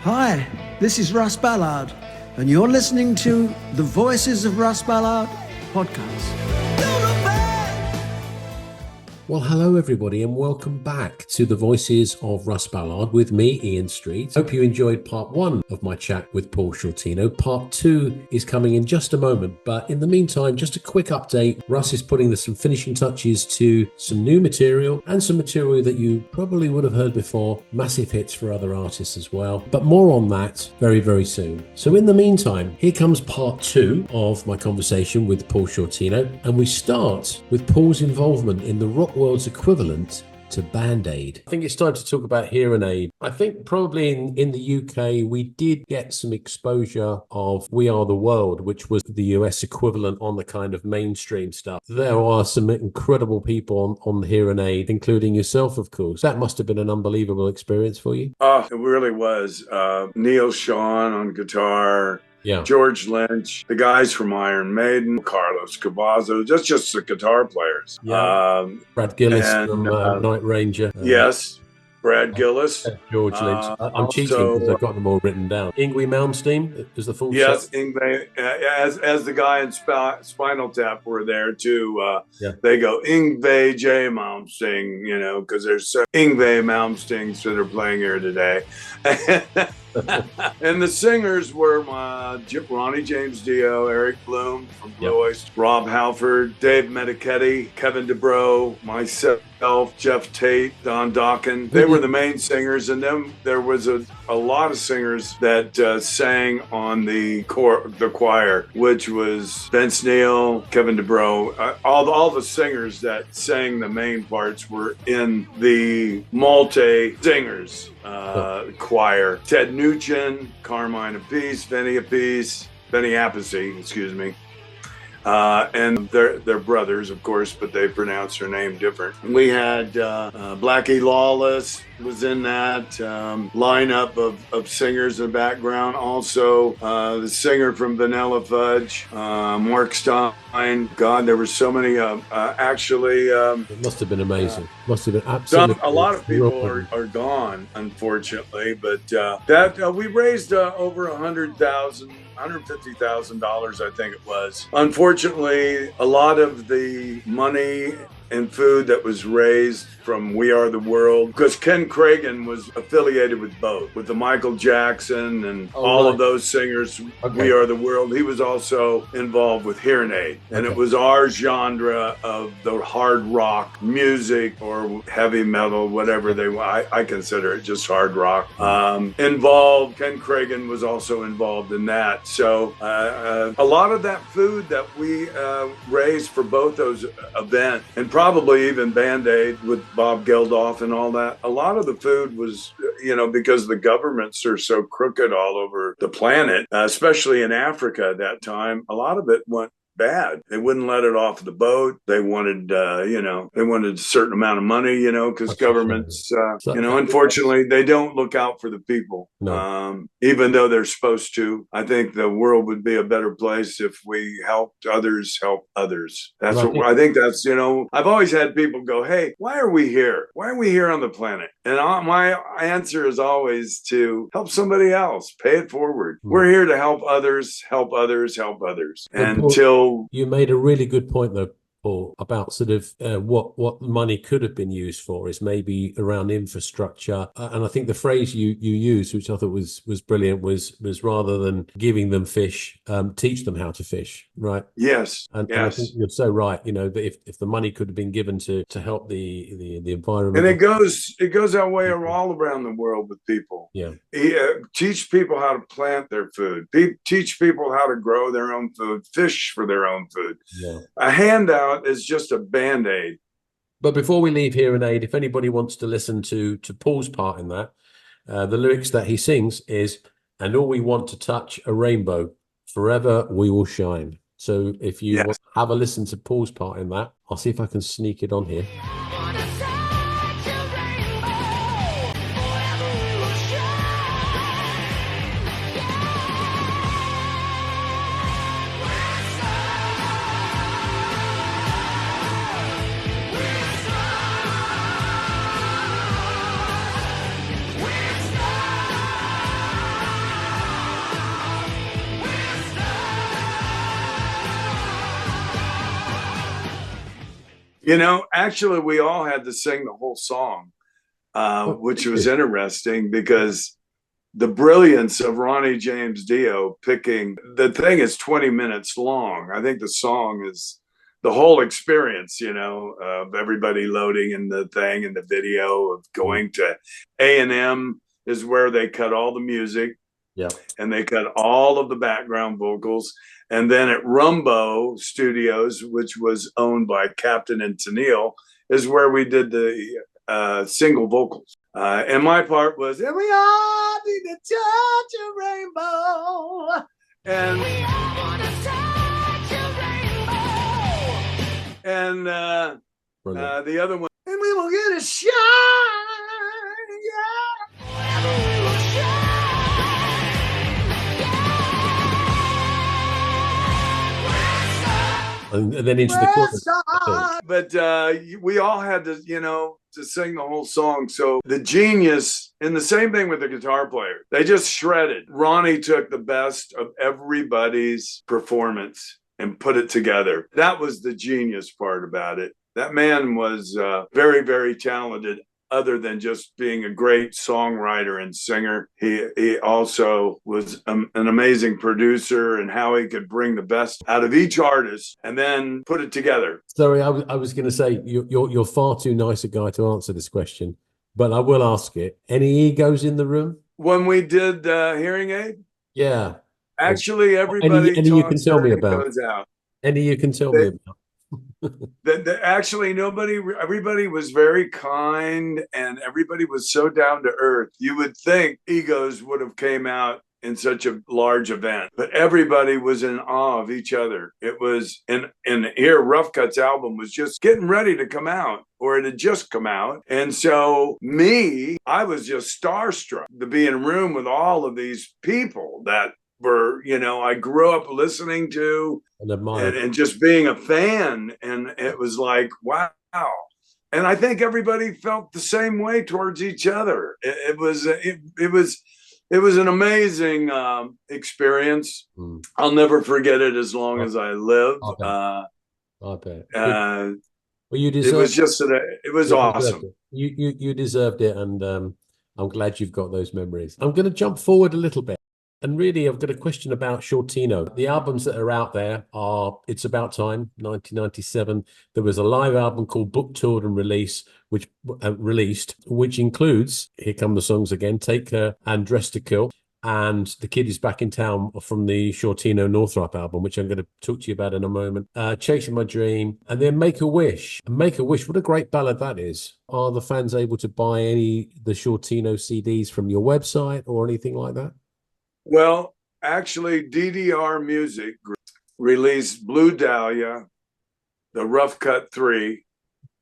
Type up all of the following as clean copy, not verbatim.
Hi, this is Russ Ballard, and you're listening to the Voices of Russ Ballard podcast. Well, hello everybody and welcome back to the Voices of Russ Ballard with me, Ian Street. Hope you enjoyed part one of my chat with Paul Shortino. Part two is coming in just a moment, but in the meantime, just a quick update. Russ is putting some finishing touches to some new material and some material that you probably would have heard before, massive hits for other artists as well, but more on that very, very soon. So in the meantime, here comes part two of my conversation with Paul Shortino, and we start with Paul's involvement in the rock world's equivalent to Band-Aid. I think it's time to talk about hearing aid. I think probably in the UK, we did get some exposure of We Are the World, which was the US equivalent on the kind of mainstream stuff. There are some incredible people on the hearing aid, including yourself, of course. That must have been an unbelievable experience for you. Oh, it really was. Neil Sean on guitar. Yeah. George Lynch, the guys from Iron Maiden, Carlos Cavazo, just the guitar players. Yeah. Brad Gillis from Night Ranger. Yes, Brad Gillis. George Lynch. I'm cheating because I've got them all written down. Yngwie Malmsteen is the full Yes, set. Yngwie, as the guy in Spinal Tap were there too. Yeah. They go Yngwie J. Malmsteen, because there's Yngwie Malmsteens that are playing here today. And the singers were Ronnie James Dio, Eric Bloom from Blue Oyster, Rob Halford, Dave Medichetti, Kevin DeBro, myself, Jeff Tate, Don Dokken. They were the main singers, and then there was a lot of singers that sang on the choir, which was Vince Neil, Kevin DeBro. All the singers that sang the main parts were in the multi-singers choir. Ted Nugent, Carmine Appice, Benny Appice, excuse me. And they're brothers, of course, but they pronounce their name different. We had Blackie Lawless was in that lineup of singers in the background. Also, the singer from Vanilla Fudge, Mark Stein. God, there were so many. Actually, it must have been amazing. Must have been absolutely. A lot of people are gone, unfortunately, but that we raised over $150,000, I think it was. Unfortunately, a lot of the money and food that was raised from We Are the World, because Ken Cragen was affiliated with both, with the Michael Jackson and all of those singers, We Are the World. He was also involved with hearing aid. And it was our genre of the hard rock music or heavy metal, whatever they want. I consider it just hard rock. Involved, Ken Cragen was also involved in that. So a lot of that food that we raised for both those events, and probably even Band-Aid with Bob Geldof and all that. A lot of the food was, because the governments are so crooked all over the planet, especially in Africa at that time, a lot of it went bad. They wouldn't let it off the boat. They wanted, they wanted a certain amount of money, because governments, unfortunately, they don't look out for the people. No. Even though they're supposed to. I think the world would be a better place if we helped others help others. That's what I think. That's, I've always had people go, hey, why are we here? Why are we here on the planet? And my answer is always to help somebody else, pay it forward. We're here to help others, help others, help others. Until you made a really good point, though, Paul, about sort of what money could have been used for is maybe around infrastructure. And I think the phrase you used, which I thought was brilliant, was rather than giving them fish, teach them how to fish, right? Yes. And I think you're so right, that if the money could have been given to help the environment. And it goes that way all around the world with people. Yeah. Teach people how to plant their food. Teach people how to grow their own food, fish for their own food. Yeah. A handout is just a Band-Aid. But before we leave Hearing Aid, if anybody wants to listen to Paul's part in that, the lyrics that he sings is, and all we want to touch a rainbow, forever we will shine. So if you want to have a listen to Paul's part in that, I'll see if I can sneak it on here. Actually, we all had to sing the whole song, which was Really? interesting because the brilliance of Ronnie James Dio picking the thing is 20 minutes long. I think the song is the whole experience, of everybody loading in the thing and the video of going to A&M is where they cut all the music. Yeah. And they cut all of the background vocals. And then at Rumbo Studios, which was owned by Captain and Tennille, is where we did the single vocals. And my part was, and we all need to touch a rainbow. And we all want to touch a rainbow. And the other one, and we will get a shine. Yeah. And then into the chorus. But we all had to, to sing the whole song. So the genius, and the same thing with the guitar player, they just shredded. Ronnie took the best of everybody's performance and put it together. That was the genius part about it. That man was very, very talented. Other than just being a great songwriter and singer, he also was an amazing producer, and how he could bring the best out of each artist and then put it together. Sorry, I was going to say you're far too nice a guy to answer this question, but I will ask it. Any egos in the room? When we did Hearing Aid? Yeah. Actually, everybody any you can tell me about. Any you can tell me about. Actually, everybody was very kind, and everybody was so down to earth. You would think egos would have came out in such a large event, but everybody was in awe of each other. It was, and here Rough Cut's album was just getting ready to come out, or it had just come out. And so I was just starstruck to be in a room with all of these people that were, I grew up listening to and just being a fan. And it was like, wow. And I think everybody felt the same way towards each other. It was an amazing experience. I'll never forget it as long as I live. Okay. Well, you deserved it was awesome. You deserved it, and I'm glad you've got those memories. I'm going to jump forward a little bit. And really, I've got a question about Shortino. The albums that are out there are It's About Time, 1997. There was a live album called Book, Toured and Released, which includes, here come the songs again, Take Her and Dress to Kill. And The Kid Is Back in Town from the Shortino Northrop album, which I'm going to talk to you about in a moment. Chasing My Dream. And then Make a Wish. Make a Wish, what a great ballad that is. Are the fans able to buy the Shortino CDs from your website or anything like that? Well, actually, DDR Music released Blue Dahlia, the Rough Cut 3,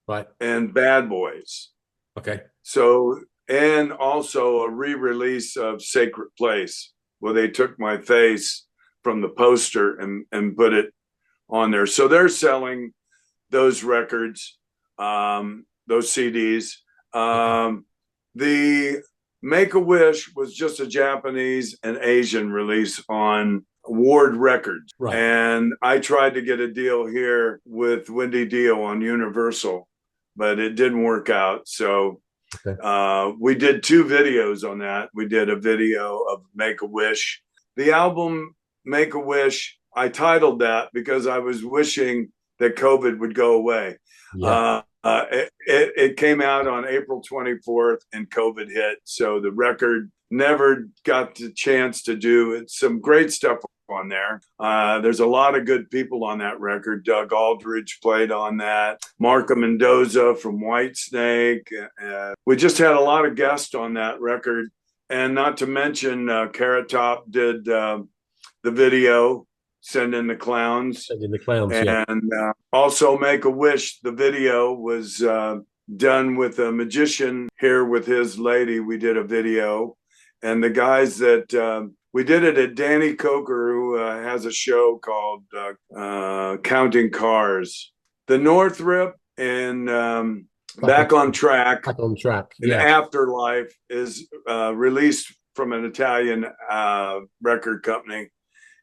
right, and Bad Boys. Okay. So, and also a re-release of Sacred Place, where they took my face from the poster and put it on there. So they're selling those records, those CDs. The Make-A-Wish was just a Japanese and Asian release on Ward Records. Right. And I tried to get a deal here with Wendy Dio on Universal, but it didn't work out. So we did 2 videos on that. We did a video of Make-A-Wish. The album Make-A-Wish, I titled that because I was wishing that COVID would go away. Yeah. It came out on April 24th and COVID hit. So the record never got the chance to do some great stuff on there. There's a lot of good people on that record. Doug Aldridge played on that. Marco Mendoza from Whitesnake. We just had a lot of guests on that record. And not to mention Carrot Top did the video, Send in the Clowns. Send in the Clowns, and also Make a Wish. The video was done with a magician here with his lady. We did a video. And the guys that we did it at Danny Coker, who has a show called Counting Cars. The Northrop and Back on Track. Back on Track. And Afterlife is released from an Italian record company.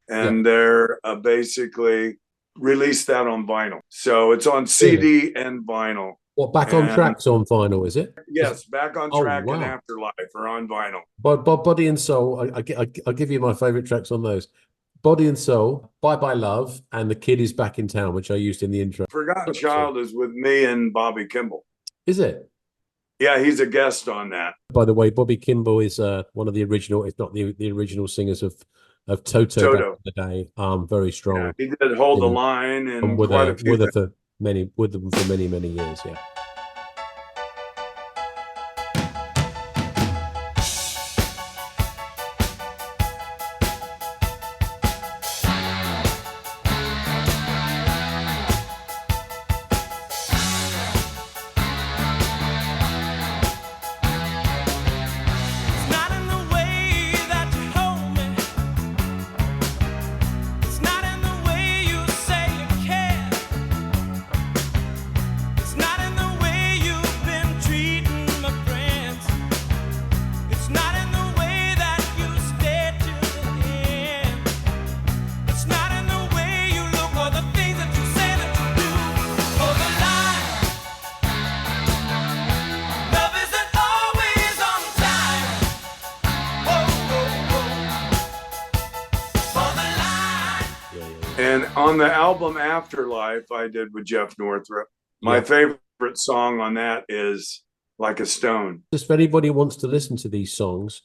And they're basically released that on vinyl. So it's on CD and vinyl. What, Back on Track's on vinyl, is it? Yes, Back on Track wow. and Afterlife are on vinyl. Body and Soul, I'll give you my favorite tracks on those. Body and Soul, Bye Bye Love, and The Kid Is Back in Town, which I used in the intro. Forgotten Child is with me and Bobby Kimball. Is it? Yeah, he's a guest on that. By the way, Bobby Kimball is one of the original, if not the original singers of Toto back in the day. Very strong. Yeah, he did Hold the Line and with quite a few with them for many years. Yeah. And on the album Afterlife, I did with Jeff Northrup. My favorite song on that is Like a Stone. Just if anybody wants to listen to these songs,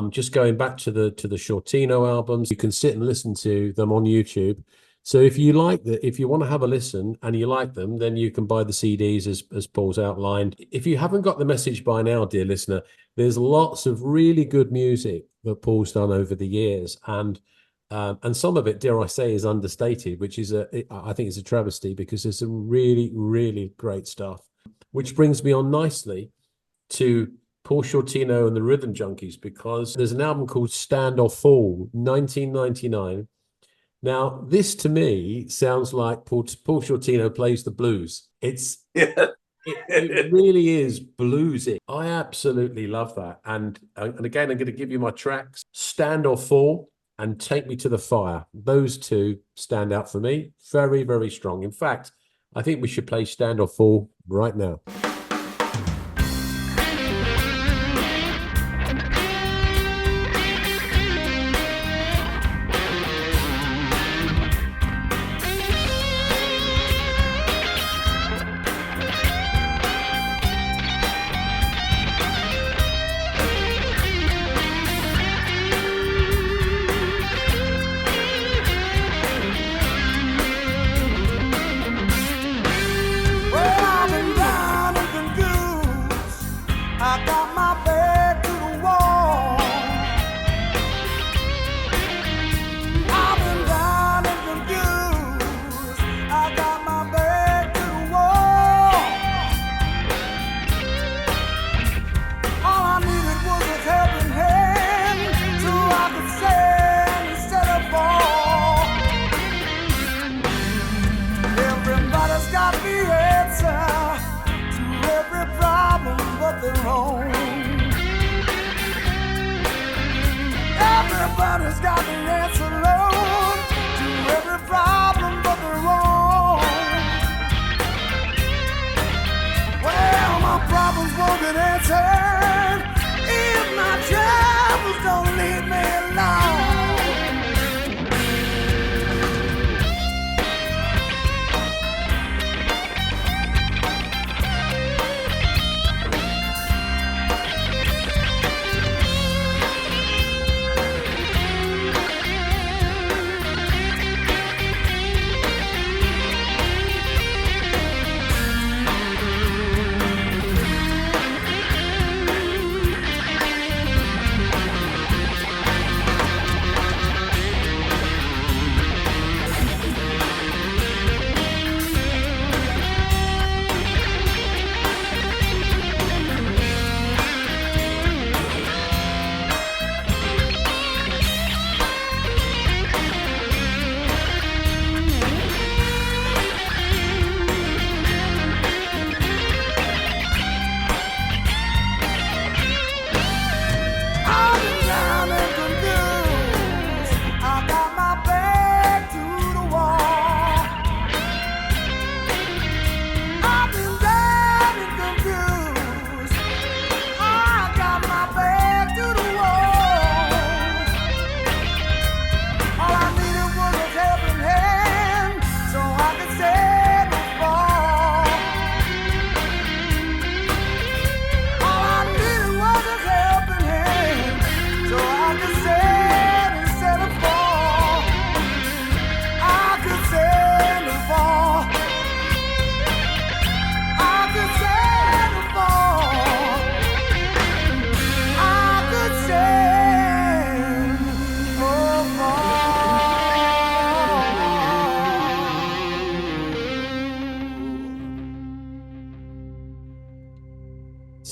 just going back to the Shortino albums, you can sit and listen to them on YouTube. So if you want to have a listen and you like them, then you can buy the CDs as Paul's outlined. If you haven't got the message by now, dear listener, there's lots of really good music that Paul's done over the years, and some of it, dare I say, is understated, which is I think it's a travesty, because there's some really, really great stuff. Which brings me on nicely to Paul Shortino and the Rhythm Junkies, because there's an album called Stand or Fall, 1999. Now, this to me sounds like Paul Shortino plays the blues. It really is bluesy. I absolutely love that. And again, I'm going to give you my tracks: Stand or Fall and Take Me to the Fire. Those two stand out for me. Very, very strong. In fact, I think we should play Stand or Fall right now. Everybody's got the answer, Lord, to every problem but their own. Well, my problems won't get answered if my troubles don't leave me alone.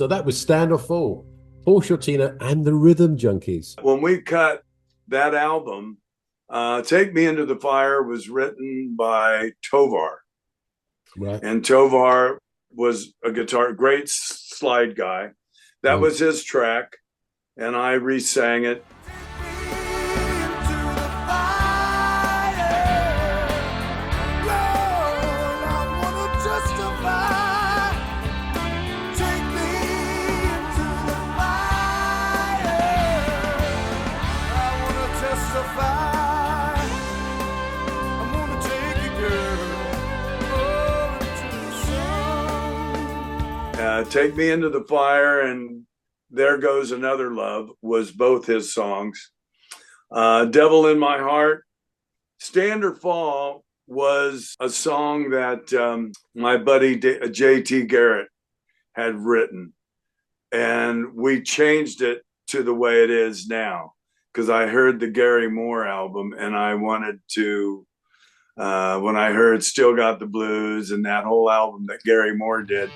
So that was Stand or Fall, Paul Shortino and the Rhythm Junkies. When we cut that album, Take Me Into the Fire was written by Tovar. Right. And Tovar was a great slide guy. That was his track, and I re-sang it. Take Me Into the Fire and There Goes Another Love was both his songs. Devil in My Heart. Stand or Fall was a song that my buddy J.T. Garrett had written. And we changed it to the way it is now because I heard the Gary Moore album and I wanted to, when I heard Still Got the Blues and that whole album that Gary Moore did.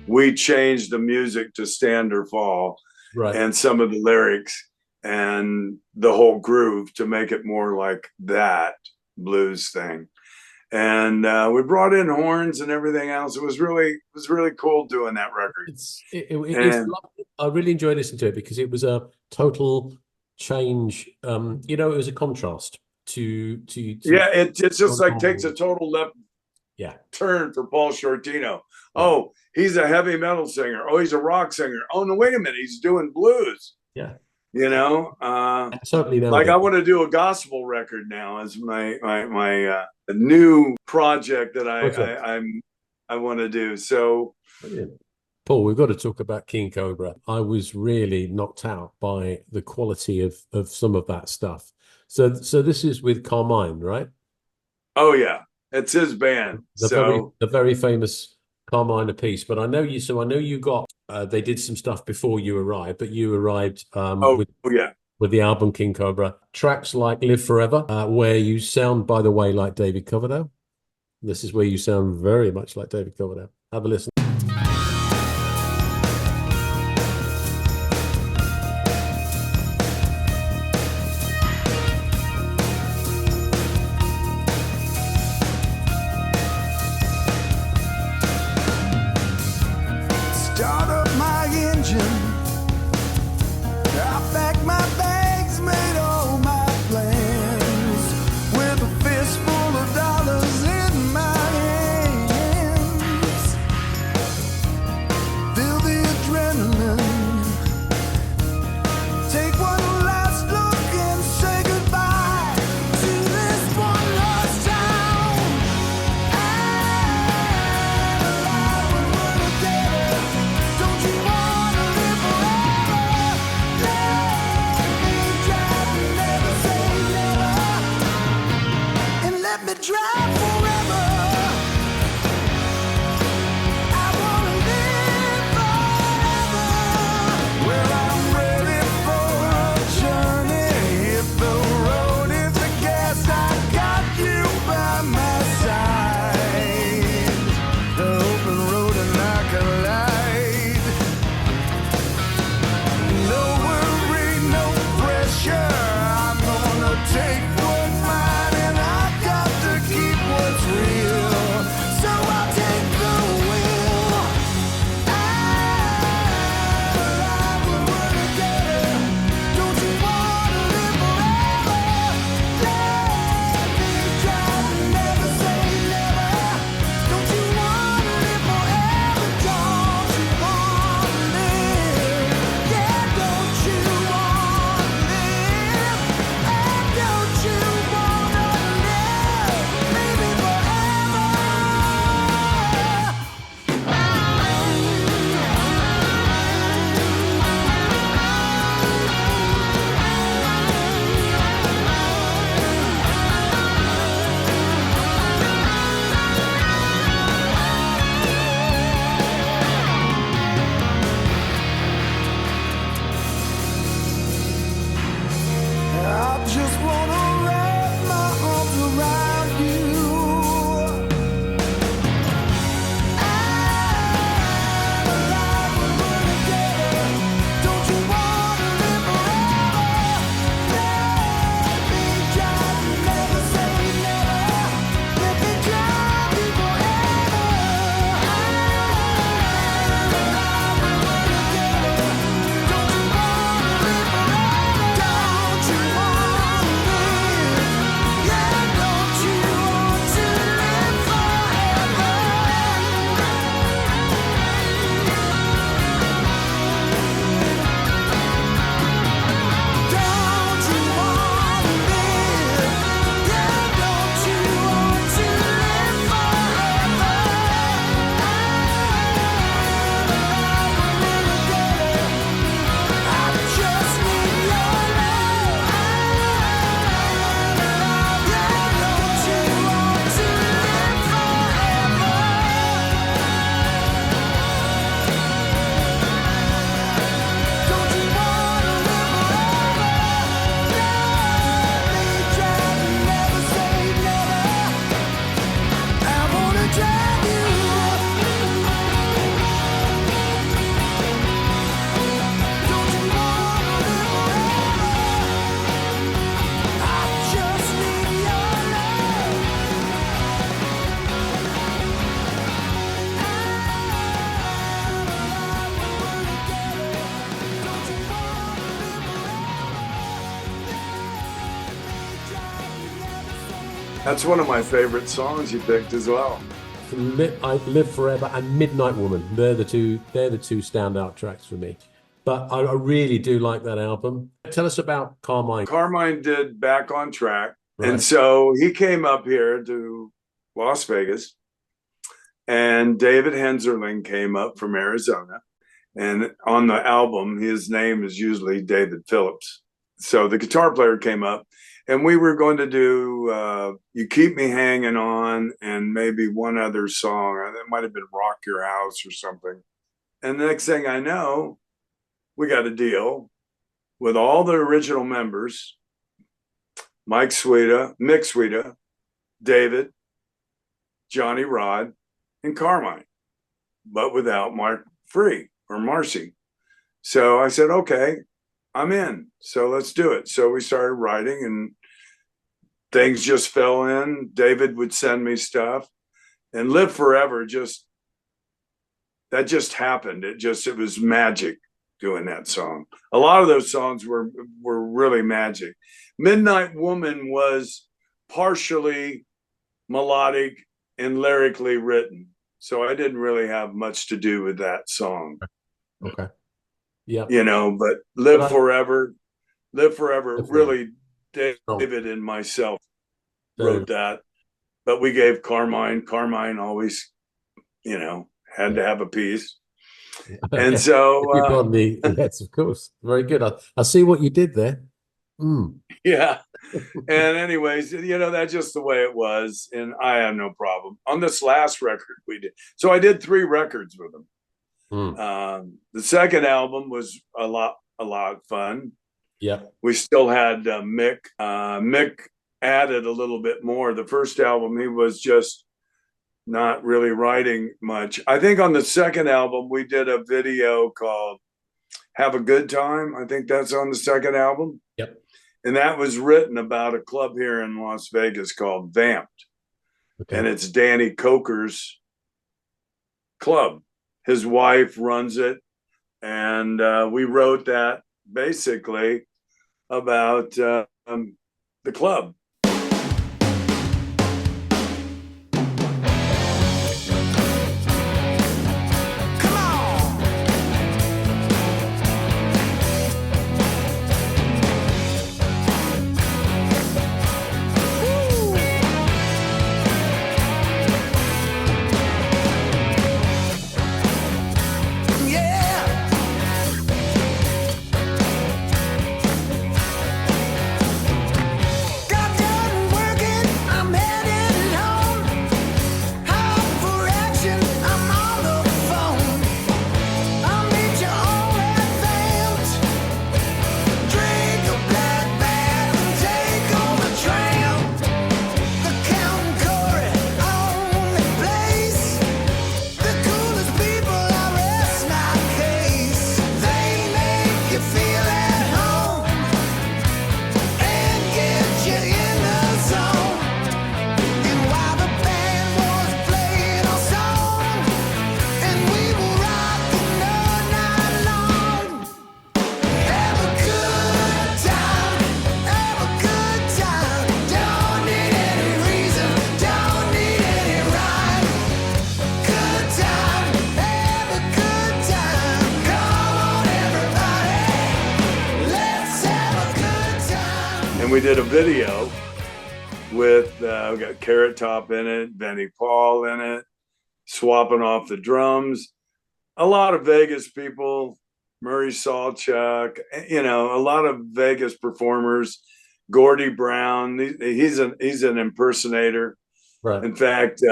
We changed the music to Stand or Fall, right, and some of the lyrics and the whole groove to make it more like that blues thing. And we brought in horns and everything else. It was really cool doing that record. I really enjoyed listening to it because it was a total change. It was a contrast to yeah. It just like takes a total left turn for Paul Shortino. Oh, he's a heavy metal singer. Oh, he's a rock singer. Oh, no, wait a minute. He's doing blues. Yeah. Certainly like I want to do a gospel record now as my new project that I want to do. So, brilliant. Paul, we've got to talk about King Kobra. I was really knocked out by the quality of some of that stuff. So this is with Carmine, right? Oh yeah, it's his band. The very famous Carmine Appice, but I know you got they did some stuff before you arrived, but you arrived with the album King Kobra. Tracks like Live Forever, where you sound, by the way, like David Coverdale. This is where you sound very much like David Coverdale. Have a listen. That's one of my favorite songs you picked as well. I Live Forever and Midnight Woman. They're the two standout tracks for me. But I really do like that album. Tell us about Carmine. Carmine did Back on Track. Right. And so he came up here to Las Vegas, and David Henzerling came up from Arizona. And on the album, his name is usually David Phillips. So the guitar player came up, and we were going to do You Keep Me Hanging On and maybe one other song. It might have been Rock Your House or something. And the next thing I know, we got a deal with all the original members, Mick Sweeta, David, Johnny Rod, and Carmine, but without Mark Free or Marcy. So I said, okay, I'm in. So let's do it. So we started writing, and things just fell in. David would send me stuff, and Live Forever just happened. It was magic doing that song. A lot of those songs were really magic. Midnight Woman was partially melodic and lyrically written, so I didn't really have much to do with that song. Okay. Yeah. But Live Forever, really, David and myself wrote that, but we gave Carmine always, had to have a piece. And so yes, of course, very good. I see what you did there. Yeah. And anyways, that's just the way it was, and I had no problem on this last record we did. So I did 3 records with them. The second album was a lot of fun. Yeah, we still had Mick. Mick added a little bit more. The first album, he was just not really writing much. I think on the second album, we did a video called Have a Good Time. I think that's on the second album. Yep. And that was written about a club here in Las Vegas called Vamped. Okay. And it's Danny Coker's club. His wife runs it. And we wrote that basically about the club. We did a video with we got Carrot Top in it, Benny Paul in it, swapping off the drums. A lot of Vegas people, Murray Salchuk, a lot of Vegas performers. Gordy Brown, he's an impersonator. Right. In fact,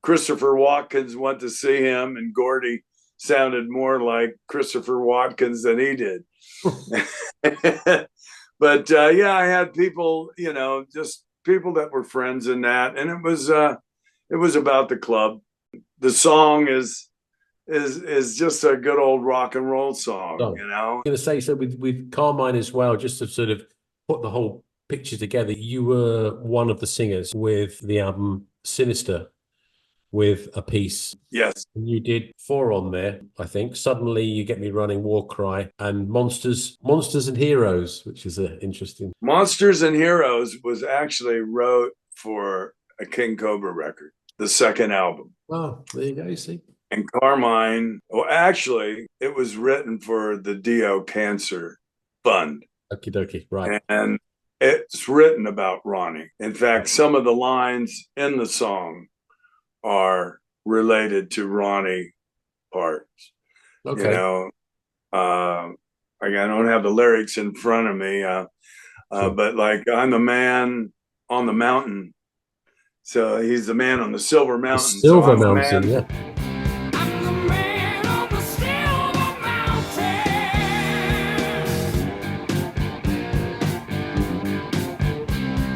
Christopher Watkins went to see him, and Gordy sounded more like Christopher Watkins than he did. But I had people, just people that were friends in that, and it was about the club. The song is just a good old rock and roll song, I'm going to say, so with Carmine as well, just to sort of put the whole picture together. You were one of the singers with the album Sinister with Appice. Yes. And you did 4 on there, I think. Suddenly You Get Me Running, War Cry, and Monsters and Heroes, which is interesting. Monsters and Heroes was actually wrote for a King Kobra record, the second album. Oh, there you go. You see. And Carmine, well, actually, it was written for the Dio Cancer Fund. Okie dokie. Right. And it's written about Ronnie. In fact, some of the lines in the song are related to Ronnie parts. Okay. You know, I don't have the lyrics in front of me, Sure. but like, I'm the man on the mountain. So he's the man on the Silver Mountain. Silver so Mountain, yeah. I'm the man on the Silver Mountain.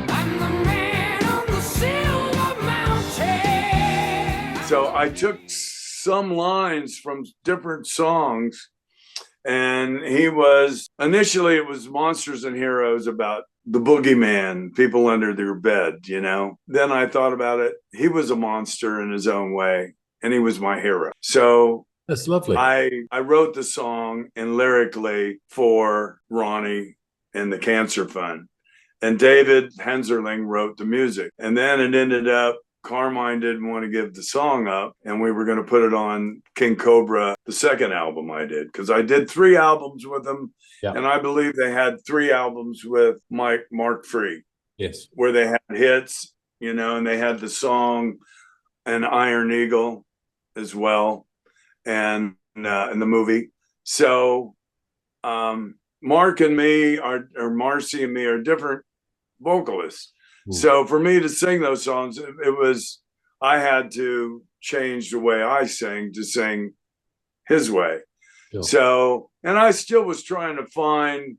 I'm the man on the Silver Mountain. So I took some lines from different songs, and initially it was Monsters and Heroes about the boogeyman, people under their bed, you know. Then I thought about it. He was a monster in his own way, and he was my hero. So That's lovely. I wrote the song and lyrically for Ronnie and the Cancer Fund. And David Henzerling wrote the music. And then it ended up, Carmine didn't want to give the song up, and we were going to put it on King Kobra, the second album I did, because I did 3 albums with him. Yeah. And I believe they had 3 albums with Mark Free. Yes. Where they had hits, you know, and they had the song and Iron Eagle as well, and in the movie. So Mark and me or Marcy and me are different vocalists. So for me to sing those songs, I had to change the way I sang to sing his way. Sure. So, and I still was trying to find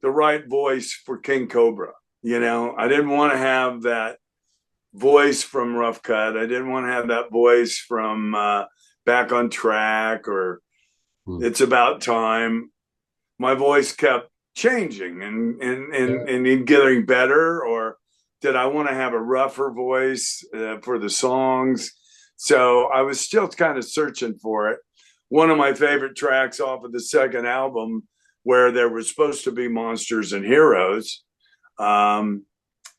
the right voice for King Kobra. You know, I didn't want to have that voice from Rough Cut. I didn't want to have that voice from Back on Track or It's About Time. My voice kept changing and getting better, or did I want to have a rougher voice for the songs? So I was still kind of searching for it. One of my favorite tracks off of the second album, where there was supposed to be Monsters and Heroes. And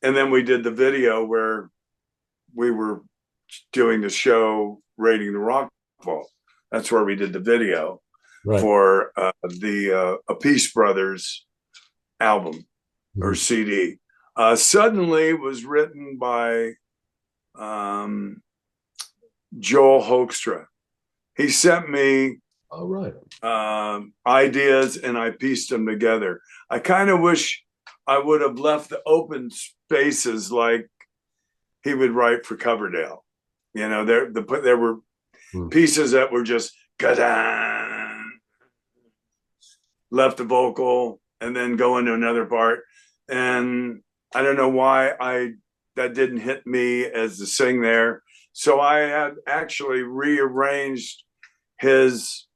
then we did the video where we were doing the show Raiding the Rock Vault. That's where we did the video for the Appice Brothers album or CD. Suddenly was written by Joel Hoekstra. He sent me ideas, and I pieced them together. I kind of wish I would have left the open spaces like he would write for Coverdale. You know, there were pieces that were just left the vocal and then go into another part. And I don't know why that didn't hit me as the sing there. So I had actually rearranged his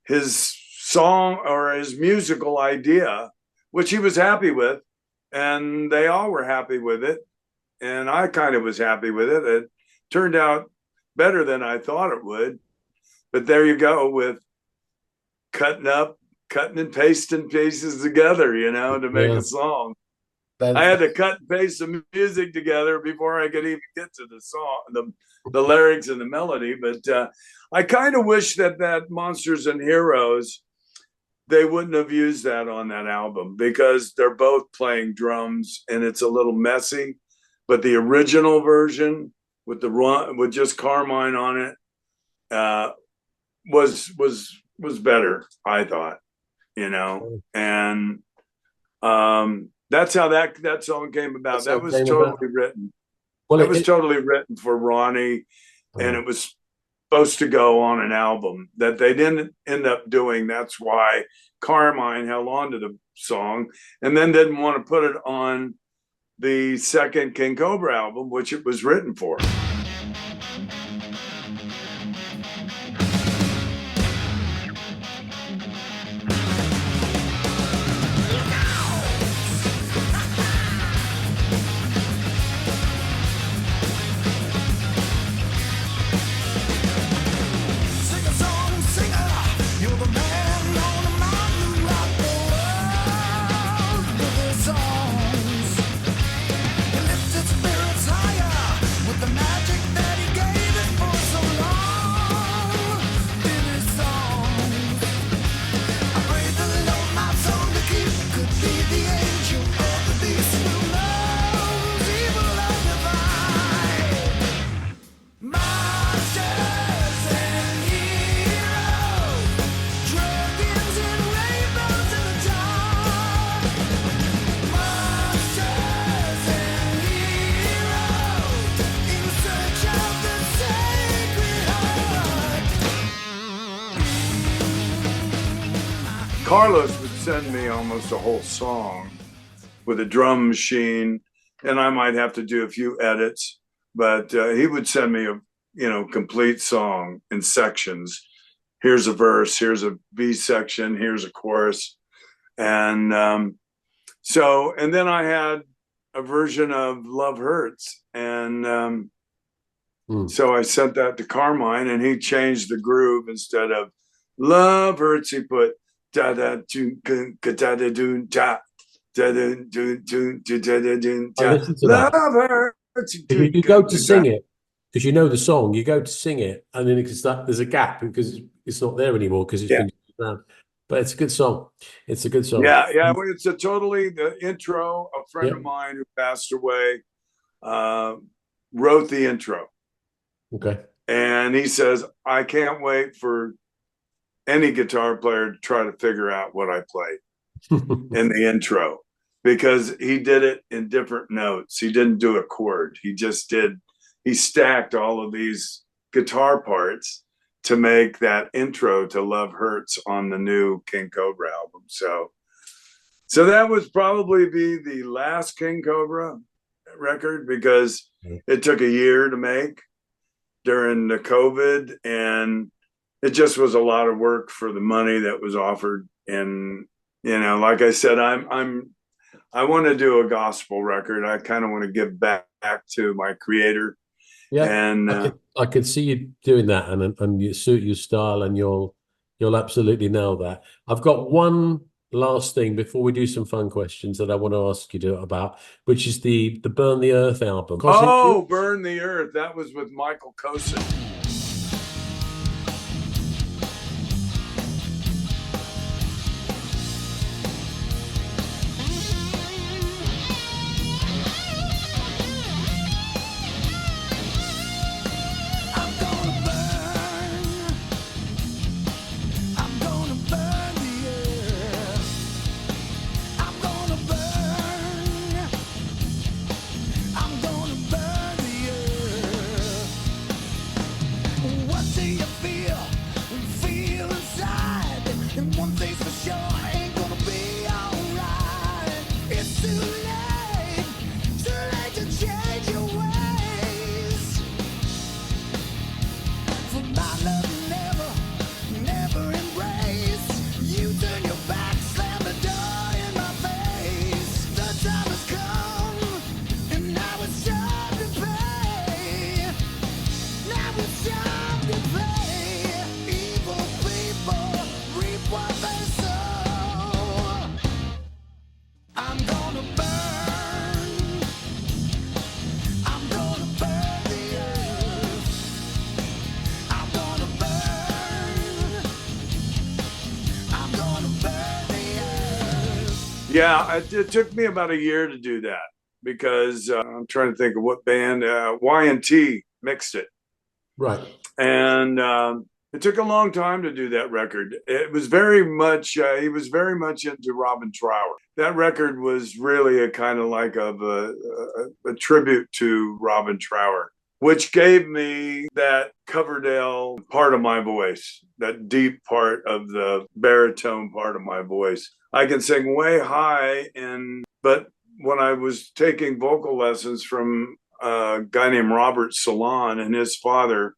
song or his musical idea, which he was happy with, and they all were happy with it, and I kind of was happy with it. It turned out better than I thought it would, but there you go with cutting and pasting pieces together, you know, to make a song. I had to cut and paste some music together before I could even get to the song, the lyrics and the melody. But I kind of wish that Monsters and Heroes, they wouldn't have used that on that album, because they're both playing drums and it's a little messy. But the original version with just Carmine on it was better, I thought, you know. And that's how that song came about. That was totally written. Well, it was totally written for Ronnie, and it was supposed to go on an album that they didn't end up doing. That's why Carmine held on to the song and then didn't want to put it on the second King Kobra album, which it was written for. Spirit Carlos would send me almost a whole song with a drum machine, and I might have to do a few edits, but he would send me a complete song in sections. Here's a verse, here's a B section, here's a chorus. And and then I had a version of Love Hurts. And so I sent that to Carmine, and he changed the groove. Instead of Love Hurts, he put da da da da da do da da da do do da da da da. Love Hurts. You go to sing it because you know the song. You go to sing it, and then there's a gap because it's not there anymore because it's been around. But it's a good song. It's a good song. Yeah. It's the intro. A friend of mine who passed away wrote the intro. Okay. And he says, I can't wait for any guitar player to try to figure out what I played in the intro, because he did it in different notes. He didn't do a chord. He stacked all of these guitar parts to make that intro to Love Hurts on the new King Kobra album. So that was probably be the last King Kobra record, because it took a year to make during the COVID, and it just was a lot of work for the money that was offered. And like I said, I want to do a gospel record. I kind of want to give back to my creator. Yeah, and I could see you doing that, and you suit your style, and you'll absolutely nail that. I've got one last thing before we do some fun questions that I want to ask you about, which is the Burn the Earth album. Burn the Earth. That was with Michael Kosin. Yeah, it took me about a year to do that, because I'm trying to think of what band, Y&T mixed it. Right. And it took a long time to do that record. It was very much, he was very much into Robin Trower. That record was really a kind of like a tribute to Robin Trower, which gave me that Coverdale part of my voice, that deep part of the baritone part of my voice. I can sing way high, but when I was taking vocal lessons from a guy named Robert Salon, and his father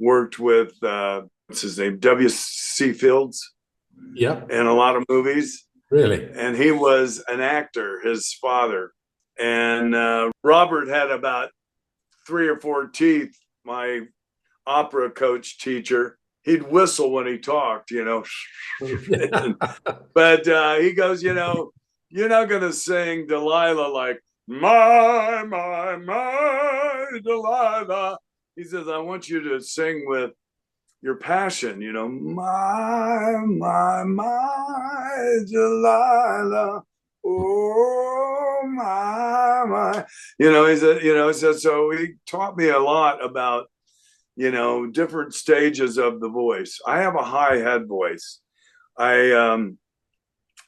worked with, what's his name, W.C. Fields, in a lot of movies. Really? And he was an actor, his father. And Robert had about 3 or 4 teeth. My opera coach teacher, he'd whistle when he talked, but he goes, you're not going to sing Delilah like, my, Delilah. He says, I want you to sing with your passion, my, Delilah. Oh, my. He said, so he taught me a lot about, different stages of the voice. I have a high head voice. I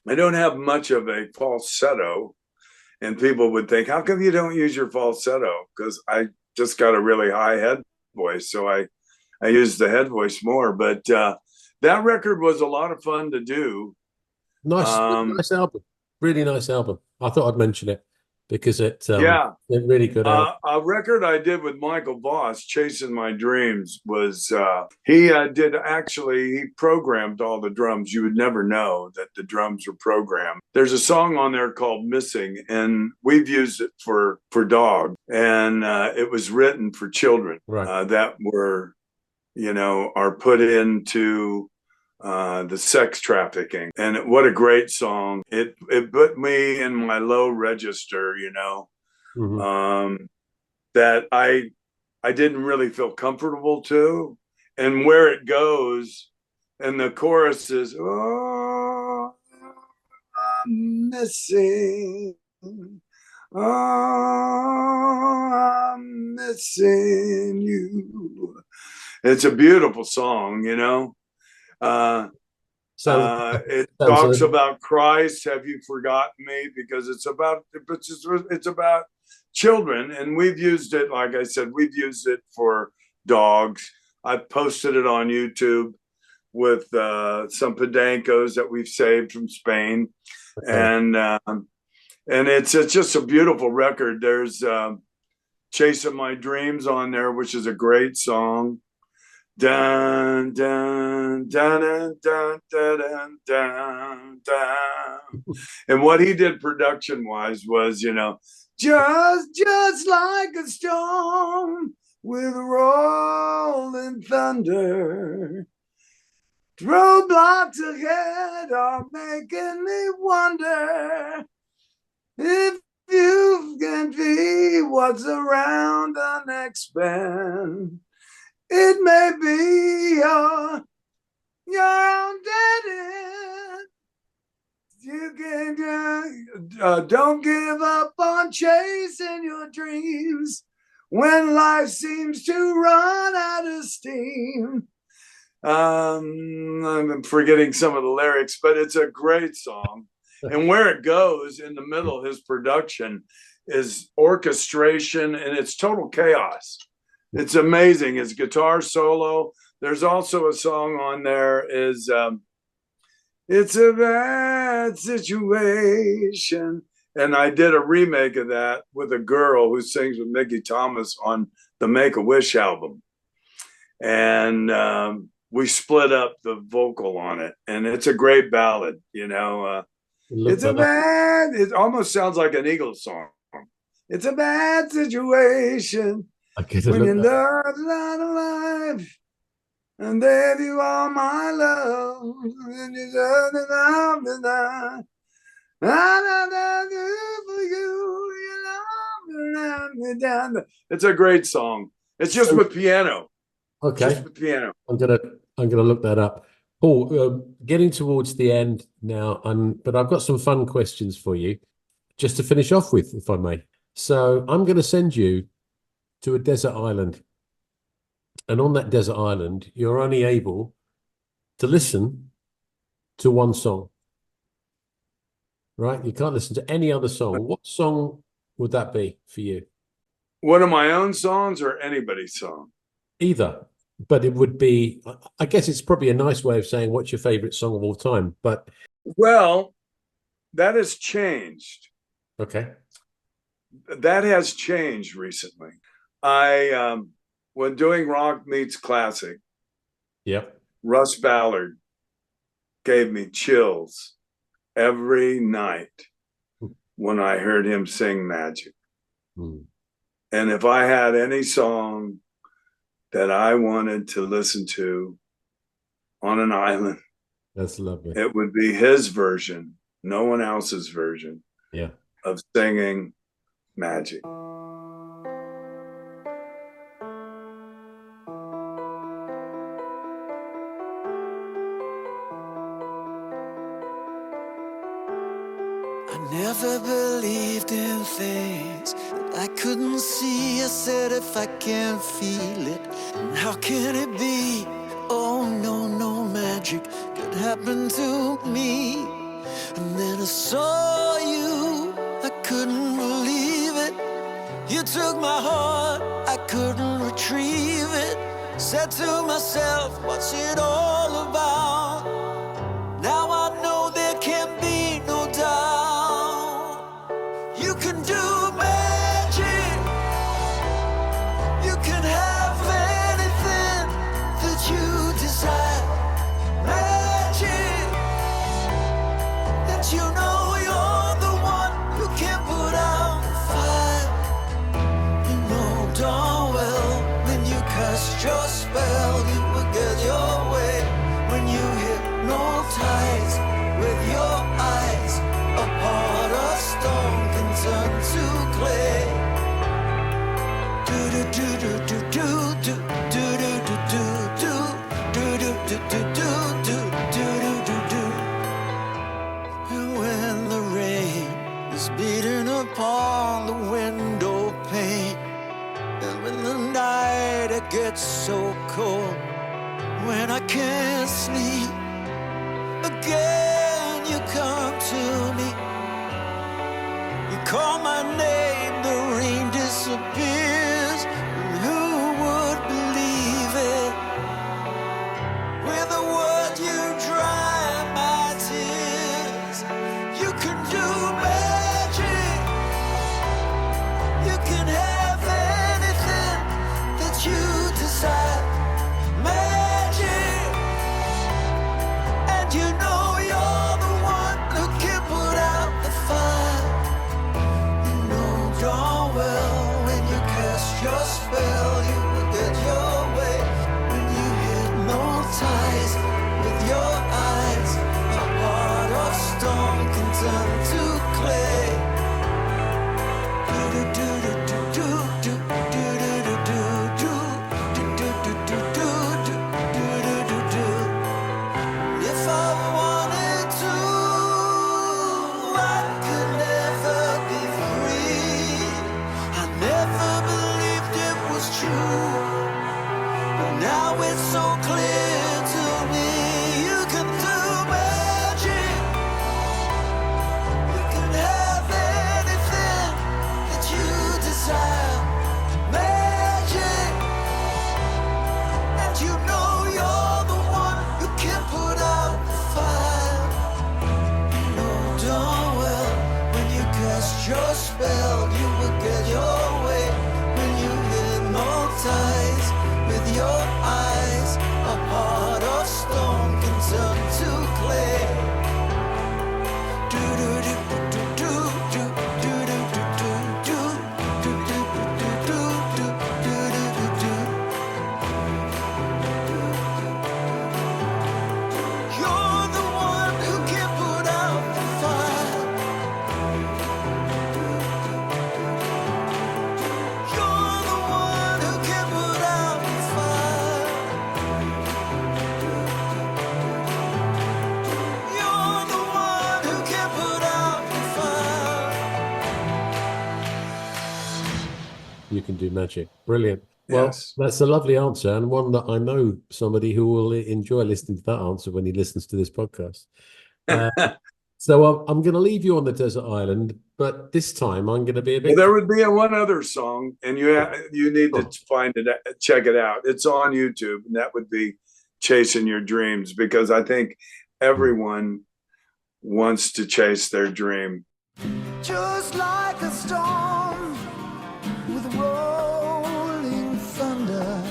don't have much of a falsetto, and people would think, how come you don't use your falsetto? Because I just got a really high head voice, so I use the head voice more. But that record was a lot of fun to do, Nice album. Really nice album. I thought I'd mention it because it's really good album. A record I did with Michael Voss, Chasing My Dreams, was he programmed all the drums. You would never know that the drums were programmed. There's a song on there called Missing, and we've used it for dog, and it was written for children that were, are put into the sex trafficking. And what a great song. It put me in my low register, that I didn't really feel comfortable to. And where it goes, and the chorus is, oh, I'm missing. Oh, I'm missing you. It's a beautiful song, it talks about Christ. Have you forgotten me? Because it's about children, and we've used it. Like I said, we've used it for dogs. I've posted it on YouTube with some Podankos that we've saved from Spain, and it's just a beautiful record. There's "Chasing My Dreams" on there, which is a great song. Dun, dun, dun, dun, dun, dun, dun, dun. And what he did production wise was, just like a storm with rolling thunder. Roadblocks ahead are making me wonder if you can be what's around the next bend. It may be your own dead end. You can don't give up on chasing your dreams when life seems to run out of steam. I'm forgetting some of the lyrics, but it's a great song. And where it goes in the middle, his production is orchestration, and it's total chaos. It's amazing. His guitar solo. There's also a song on there is It's a Bad Situation. And I did a remake of that with a girl who sings with Mickey Thomas on the Make-A-Wish album. And we split up the vocal on it. And it's a greit ballad, It almost sounds like an Eagles song. It's a bad situation. When your love's not alive, and there you are, my love, and you love me now, I love you for you love me down. It's a great song. It's just with piano. Okay, just with piano. I'm gonna look that up. Paul, getting towards the end now, but I've got some fun questions for you, just to finish off with, if I may. So I'm going to send you to a desert island, and on that desert island you're only able to listen to one song, right? You can't listen to any other song. What song would that be for you? One of my own songs or anybody's song? Either, but it would be, I guess it's probably a nice way of saying what's your favorite song of all time, but well, that has changed. Okay, that has changed recently. When doing Rock Meets Classic, Russ Ballard gave me chills every night when I heard him sing Magic. And if I had any song that I wanted to listen to on an island, that's lovely. It would be his version, no one else's version, of singing Magic. I never believed in things that I couldn't see. I said, if I can't feel it, how can it be? Oh no, no magic could happen to me. And then I saw you, I couldn't believe it. You took my heart, I couldn't retrieve it. Said to myself, what's it all about? Now I know there can be you desire magic, and you know you're the one who can put out the fire. You know darn well when you cast your spell, you will get your way. When you hypnotize with your eyes, a heart of stone can turn to clay. Do do do do do do do do do do do do do do do do do do do. And when the rain is beating upon the window pane, and when the night it gets so cold, when I can't sleep, again you come to me. You call my name, the rain disappears. And who would believe it? With a word you dry my tears. You can do magic. You can have anything that you desire. Magic. And you know you're the one who can put out the fire. You know darn well when you cast your spell, you will get your way. When you hypnotize with your eyes, a heart of stone can turn to clay. Do do do do do do do do do do do do do do do do do. If I wanted to, I could never be free. I never believed it was true, but now it's so clear to me. You can do magic. You can have anything that you desire. Magic. And you know you're the one who can put out the fire. You know darn well when you cast your spell, you will get your way. When you hypnotize with your eyes, a heart of stone can turn to clay. Do do do do do do do do do do do do do do do do do do. You're the one who can put out the fire. You're the one who can put out the fire. You're the one who can put out the fire. You can do magic. Brilliant. Well, Yes. that's a lovely answer, and one that I know somebody who will enjoy listening to that answer when he listens to this podcast. So I'm going to leave you on the desert island, but this time I'm going to be a Well, bit. there would be one other song, and you need to find it, check it out. It's on YouTube, and that would be "Chasing Your Dreams," because I think everyone wants to chase their dream. Just like a storm with rolling thunder,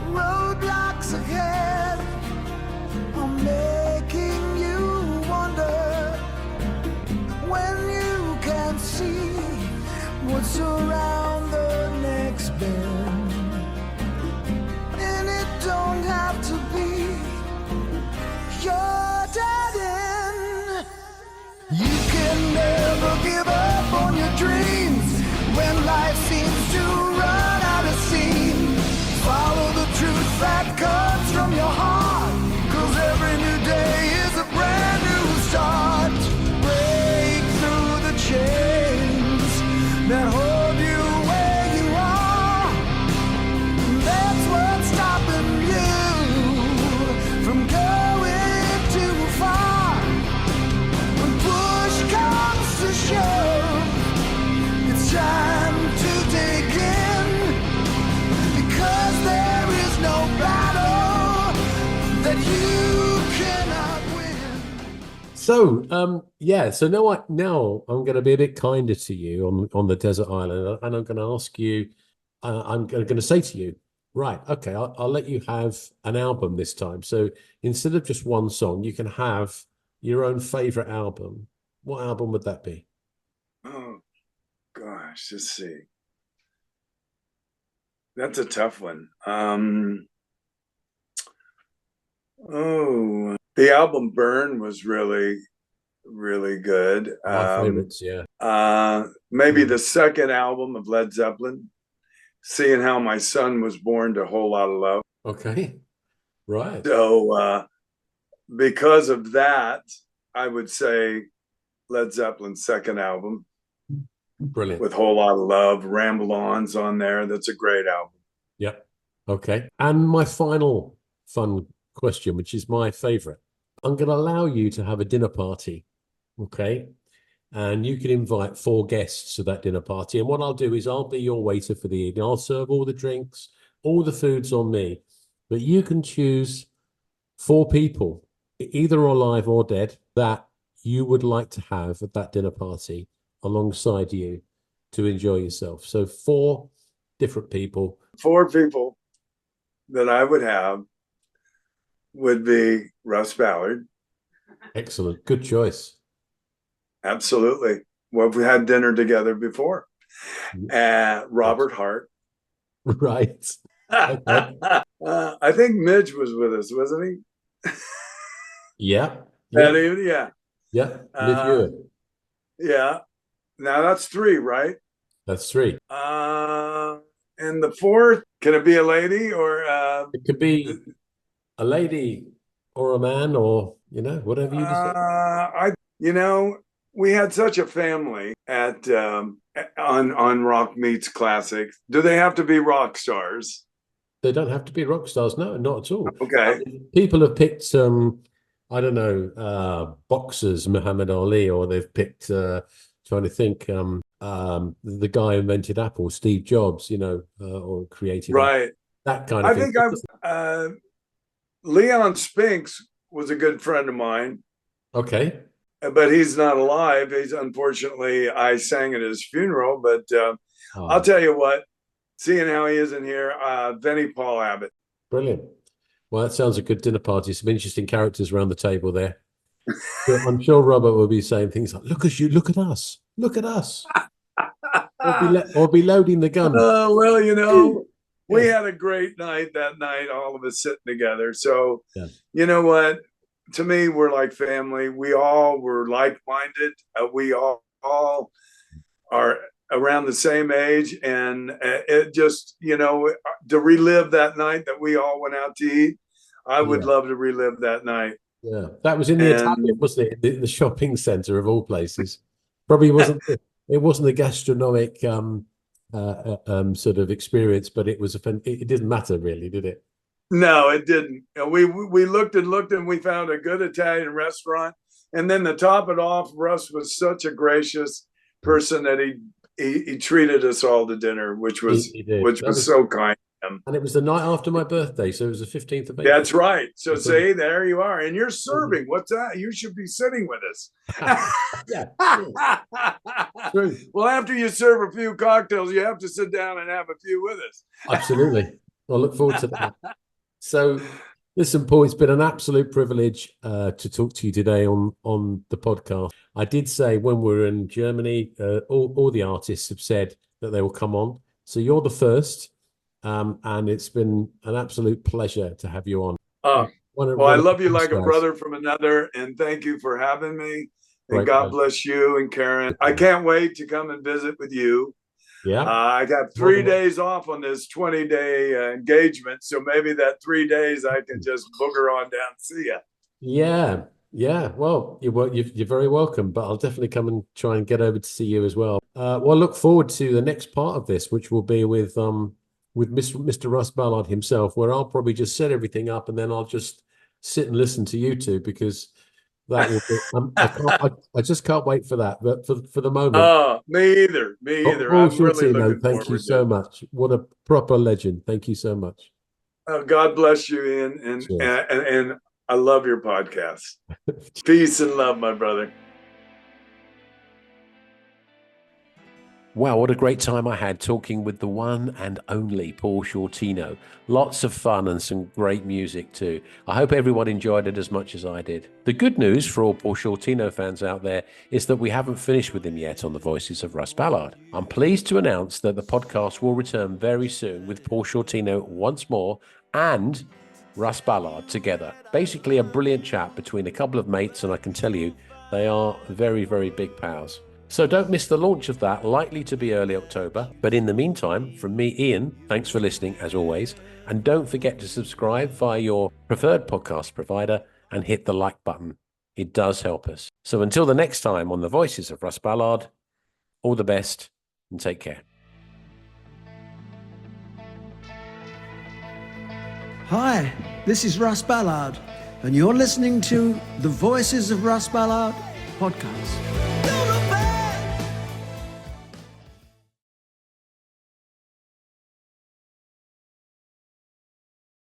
roadblocks ahead are making you wonder when you can see what's around the next bend. And it don't have to be your dead end. You can never give up on your dreams when life seems to run out of steam. Follow the truth that comes from your heart, 'cause every new day is a brand new start. Break through the chains that hold you where you are. That's what's stopping you from going too far. When push comes to shove, it's time to dig in, because there is no battle that you cannot win. So now I'm going to be a bit kinder to you on the desert island, and I'm going to ask you. I'm going to say to you, Right. Okay. I'll let you have an album this time. So instead of just one song, you can have your own favorite album. What album would that be? Oh gosh, let's see. That's a tough one. The album Burn was really, really good. My favorites, yeah. Maybe the second album of Led Zeppelin, Seeing How My Son Was Born to a Whole Lot of Love. Okay. Right. So because of that, I would say Led Zeppelin's second album. Brilliant. With Whole Lot of Love, Ramble On's on there. That's a great album. Yep. Okay. And my final fun question, which is my favorite. I'm going to allow you to have a dinner party. Okay. And you can invite 4 guests to that dinner party. And what I'll do is I'll be your waiter for the evening. I'll serve all the drinks, all the food's on me. But you can choose 4 people, either alive or dead, that you would like to have at that dinner party alongside you to enjoy yourself. So 4 different people. 4 people that I would have would be Russ Ballard. Excellent. Good choice. Absolutely. Well, we had dinner together before. Robert Hart. Right. Okay. I think Midge was with us, wasn't he? Yeah. That evening, yeah. Yeah. Midge yeah. Now that's 3, right? That's 3. And the 4th, can it be a lady or? It could be a lady or a man, or whatever you decide. We had such a family at on Rock Meets Classics. Do they have to be rock stars? They don't have to be rock stars. No, not at all. Okay. People have picked I don't know, boxers, Muhammad Ali, or they've picked trying to think the guy who invented Apple, Steve Jobs, or created right. That kind of thing. I think Leon Spinks was a good friend of mine. Okay. But he's not alive. Unfortunately, I sang at his funeral. But I'll tell you what, seeing how he isn't here, Vinnie Paul Abbott. Brilliant. Well, that sounds a good dinner party. Some interesting characters around the table there. I'm sure Robert will be saying things like, look at you, look at us, look at us. or be loading the gun. Well, we had a great night that night, all of us sitting together. So, You know what? To me, we're like family. We all were like-minded. We all are around the same age. And it just, to relive that night that we all went out to eat, I would love to relive that night. Yeah, that was in the Italian, wasn't it? The shopping center of all places. Probably wasn't. It wasn't a gastronomic sort of experience, but it was it didn't matter really, did it? No, it didn't. We looked and we found a good Italian restaurant, and then to top it off, Russ was such a gracious person that he treated us all to dinner, which was so kind. And it was the night after my birthday, so it was the 15th of April. That's right. So see, there you are. And you're serving. What's that? You should be sitting with us. True. Well, after you serve a few cocktails, you have to sit down and have a few with us. Absolutely. I look forward to that. So, listen, Paul, it's been an absolute privilege to talk to you today on the podcast. I did say when we were in Germany, all the artists have said that they will come on. So you're the first. And it's been an absolute pleasure to have you on. I love you like a brother from another, and thank you for having me. And God bless you and Karen. I can't wait to come and visit with you. Yeah, I got 3 days off on this 20-day engagement, so maybe that 3 days I can just booger on down and see you. Yeah. Well, you're very welcome, but I'll definitely come and try and get over to see you as well. Well, I look forward to the next part of this, which will be with Mr. Russ Ballard himself, where I'll probably just set everything up and then I'll just sit and listen to you two, because that will be, I just can't wait for that. But for the moment. Me either. Paul Shortino, thank you so much. What a proper legend. Thank you so much. God bless you, Ian. And I love your podcast. Peace and love, my brother. Wow, what a great time I had talking with the one and only Paul Shortino. Lots of fun and some great music too. I hope everyone enjoyed it as much as I did. The good news for all Paul Shortino fans out there is that we haven't finished with him yet on the Voices of Russ Ballard. I'm pleased to announce that the podcast will return very soon with Paul Shortino once more and Russ Ballard together. Basically a brilliant chat between a couple of mates, and I can tell you they are very, very big pals. So don't miss the launch of that, likely to be early October. But in the meantime, from me, Ian, thanks for listening as always. And don't forget to subscribe via your preferred podcast provider and hit the like button. It does help us. So until the next time on the Voices of Russ Ballard, all the best and take care. Hi, this is Russ Ballard, and you're listening to the Voices of Russ Ballard podcast.